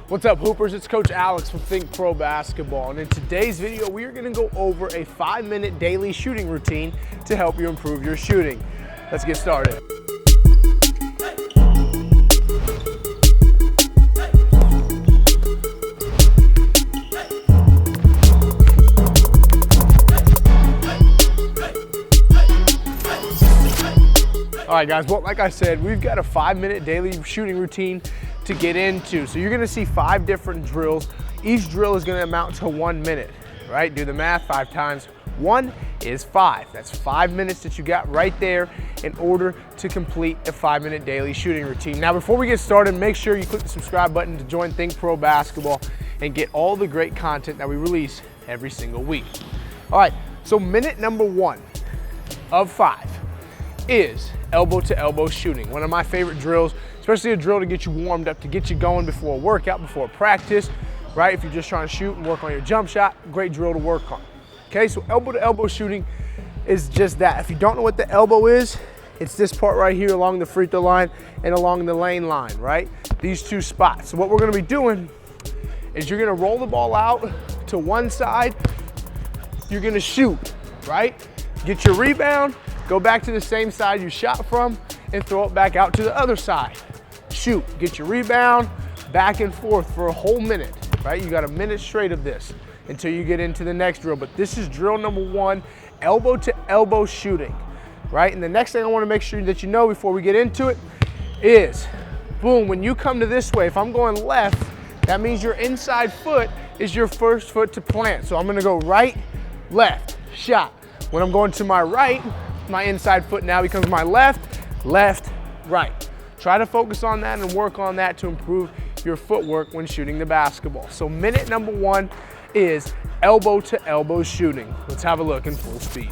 What's up, Hoopers? It's Coach Alex from THINCPRO Basketball, and in today's video, we are going to go over a 5-minute daily shooting routine to help you improve your shooting. Let's get started. All right, guys, well, like I said, we've got a 5-minute daily shooting routine to get into. So you're gonna see 5 different drills. Each drill is gonna amount to 1 minute, right? Do the math, 5 times 1 is 5. That's 5 minutes that you got right there in order to complete a 5-minute daily shooting routine. Now, before we get started, make sure you click the subscribe button to join THINCPRO Basketball and get all the great content that we release every single week. All right, so minute number 1 of 5 is elbow to elbow shooting. One of my favorite drills, especially a drill to get you warmed up, to get you going before a workout, before a practice, right? If you're just trying to shoot and work on your jump shot, great drill to work on. Okay, so elbow to elbow shooting is just that. If you don't know what the elbow is, it's this part right here along the free throw line and along the lane line, right? These 2 spots. So what we're gonna be doing is you're gonna roll the ball out to one side, you're gonna shoot, right? Get your rebound, go back to the same side you shot from, and throw it back out to the other side. Shoot, get your rebound, back and forth for a whole minute, right? You got a minute straight of this until you get into the next drill. But this is drill number 1, elbow to elbow shooting, right? And the next thing I wanna make sure that you know before we get into it is, boom, when you come to this way, if I'm going left, that means your inside foot is your first foot to plant. So I'm gonna go right, left, shot. When I'm going to my right, my inside foot now becomes my left, left, right. Try to focus on that and work on that to improve your footwork when shooting the basketball. So minute number 1 is elbow to elbow shooting. Let's have a look in full speed.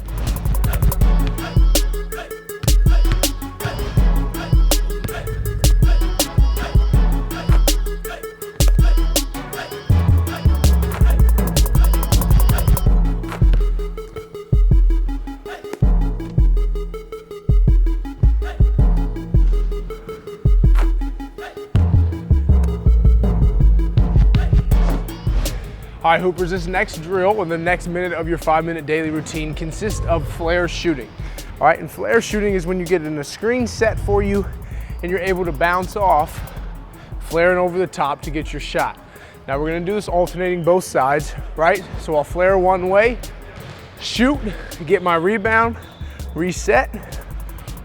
All right, Hoopers, this next drill, or the next minute of your 5-minute daily routine, consists of flare shooting. All right, and flare shooting is when you get in a screen set for you and you're able to bounce off, flaring over the top to get your shot. Now we're gonna do this alternating both sides, right? So I'll flare one way, shoot, get my rebound, reset,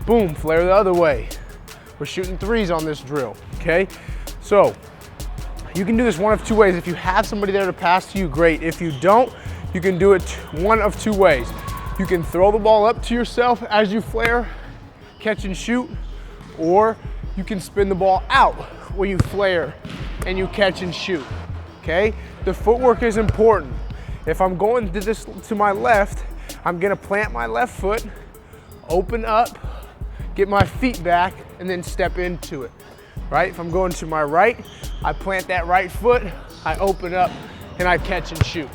boom, flare the other way. We're shooting 3s on this drill, okay? So, you can do this one of 2 ways. If you have somebody there to pass to you, great. If you don't, you can do it one of 2 ways. You can throw the ball up to yourself as you flare, catch and shoot, or you can spin the ball out where you flare and you catch and shoot, okay? The footwork is important. If I'm going to my left, I'm gonna plant my left foot, open up, get my feet back, and then step into it. Right? If I'm going to my right, I plant that right foot, I open up, and I catch and shoot.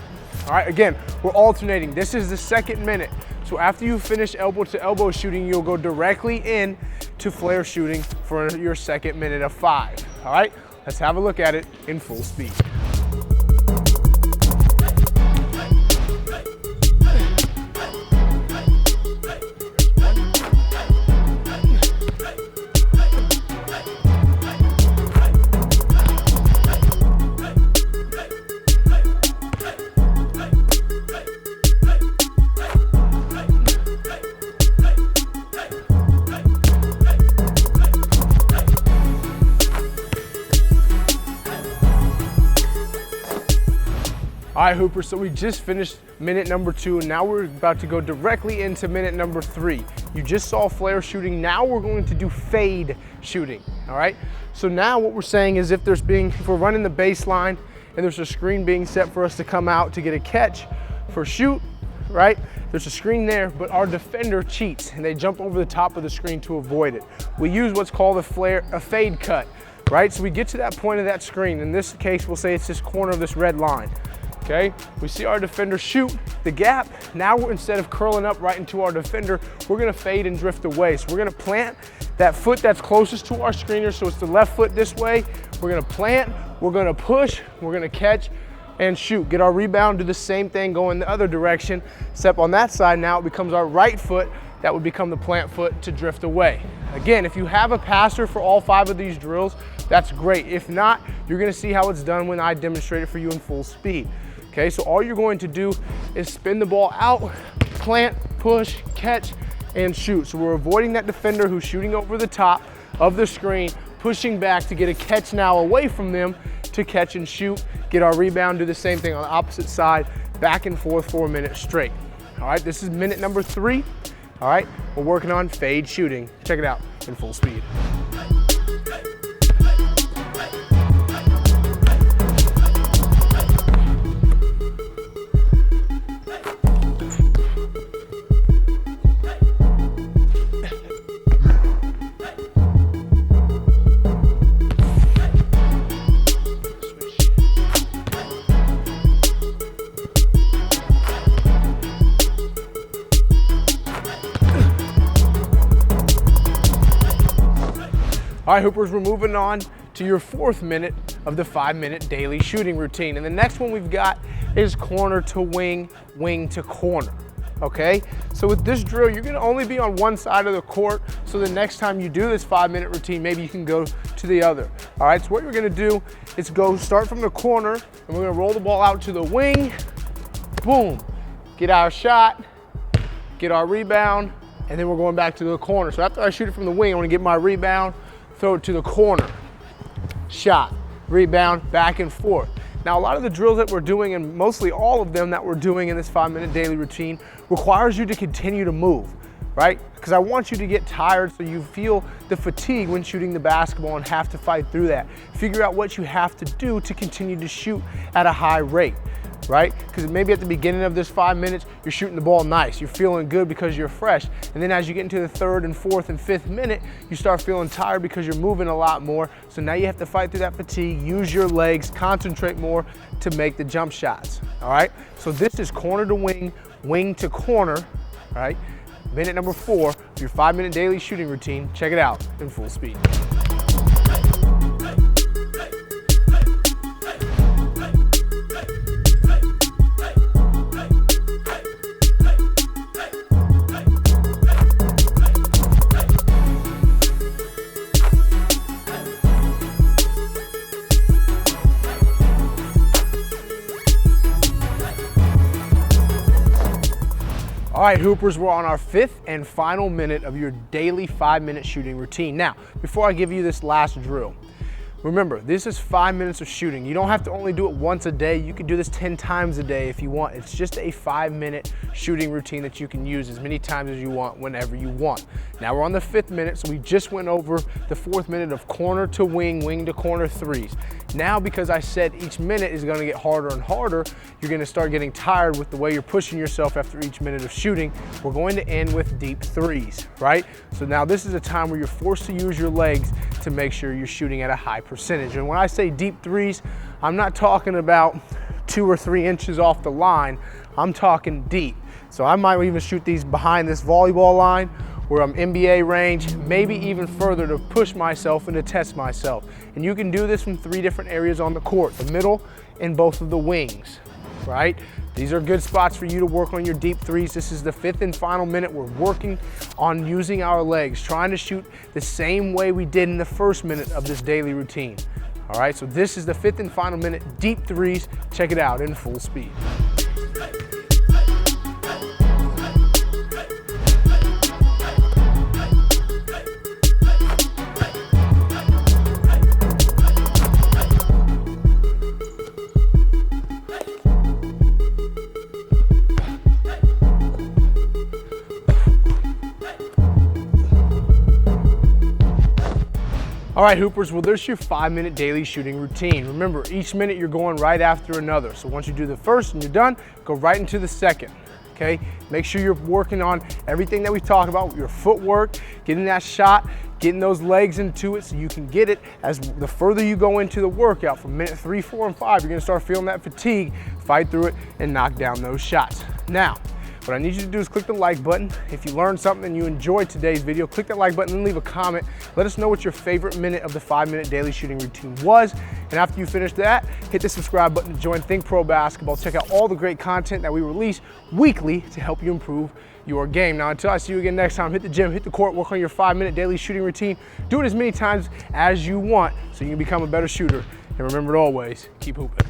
All right, again, we're alternating. This is the 2nd minute. So after you finish elbow to elbow shooting, you'll go directly in to flare shooting for your 2nd minute of 5. All right, let's have a look at it in full speed. All right, Hoopers, so we just finished minute number 2, and now we're about to go directly into minute number 3. You just saw flare shooting, now we're going to do fade shooting, all right? So now what we're saying is if we're running the baseline and there's a screen being set for us to come out to get a catch for shoot, right? There's a screen there, but our defender cheats and they jump over the top of the screen to avoid it. We use what's called a fade cut, right? So we get to that point of that screen. In this case, we'll say it's this corner of this red line. Okay, we see our defender shoot the gap. Now instead of curling up right into our defender, we're gonna fade and drift away. So we're gonna plant that foot that's closest to our screener, so it's the left foot this way. We're gonna plant, we're gonna push, we're gonna catch and shoot. Get our rebound, do the same thing, go in the other direction. Step on that side, now it becomes our right foot. That would become the plant foot to drift away. Again, if you have a passer for all 5 of these drills, that's great. If not, you're gonna see how it's done when I demonstrate it for you in full speed. Okay, so all you're going to do is spin the ball out, plant, push, catch, and shoot. So we're avoiding that defender who's shooting over the top of the screen, pushing back to get a catch now away from them to catch and shoot, get our rebound, do the same thing on the opposite side, back and forth for a minute straight. All right, this is minute number 3. All right, we're working on fade shooting. Check it out in full speed. All right, Hoopers, we're moving on to your 4th minute of the 5-minute daily shooting routine. And the next one we've got is corner to wing, wing to corner, okay? So with this drill, you're gonna only be on one side of the court, so the next time you do this 5-minute routine, maybe you can go to the other. All right, so what you're gonna do is start from the corner, and we're gonna roll the ball out to the wing, boom, get our shot, get our rebound, and then we're going back to the corner. So after I shoot it from the wing, I wanna get my rebound, throw it to the corner, shot, rebound, back and forth. Now, a lot of the drills that we're doing, and mostly all of them that we're doing in this 5-minute daily routine, requires you to continue to move, right? Because I want you to get tired so you feel the fatigue when shooting the basketball and have to fight through that. Figure out what you have to do to continue to shoot at a high rate, right? Because maybe at the beginning of this 5 minutes, you're shooting the ball nice. You're feeling good because you're fresh. And then as you get into the 3rd and 4th and 5th minute, you start feeling tired because you're moving a lot more. So now you have to fight through that fatigue, use your legs, concentrate more to make the jump shots, all right? So this is corner to wing, wing to corner, all right? Minute number 4 of your 5-minute daily shooting routine. Check it out in full speed. All right, Hoopers, we're on our 5th and final minute of your daily 5-minute shooting routine. Now, before I give you this last drill, remember, this is 5 minutes of shooting. You don't have to only do it once a day. You can do this 10 times a day if you want. It's just a 5-minute shooting routine that you can use as many times as you want, whenever you want. Now we're on the 5th minute, so we just went over the 4th minute of corner to wing, wing to corner threes. Now, because I said each minute is gonna get harder and harder, you're gonna start getting tired with the way you're pushing yourself after each minute of shooting. We're going to end with deep threes, right? So now this is a time where you're forced to use your legs to make sure you're shooting at a high percentage. And when I say deep threes, I'm not talking about 2 or 3 inches off the line. I'm talking deep. So I might even shoot these behind this volleyball line where I'm NBA range, maybe even further to push myself and to test myself. And you can do this from 3 different areas on the court, the middle and both of the wings, right? These are good spots for you to work on your deep threes. This is the 5th and final minute. We're working on using our legs, trying to shoot the same way we did in the 1st minute of this daily routine. All right, so this is the 5th and final minute, deep threes. Check it out in full speed. All right, Hoopers, well, there's your 5-minute daily shooting routine. Remember, each minute you're going right after another. So once you do the first and you're done, go right into the second. okay? Make sure you're working on everything that we've talked about, your footwork, getting that shot, getting those legs into it so you can get it. As the further you go into the workout, from minute 3, 4, and 5, you're gonna start feeling that fatigue, fight through it, and knock down those shots. Now, what I need you to do is click the like button. If you learned something and you enjoyed today's video, click that like button and leave a comment. Let us know what your favorite minute of the 5-minute daily shooting routine was. And after you finish that, hit the subscribe button to join THINCPRO Basketball. Check out all the great content that we release weekly to help you improve your game. Now, until I see you again next time, hit the gym, hit the court, work on your 5-minute daily shooting routine. Do it as many times as you want so you can become a better shooter. And remember to always keep hooping.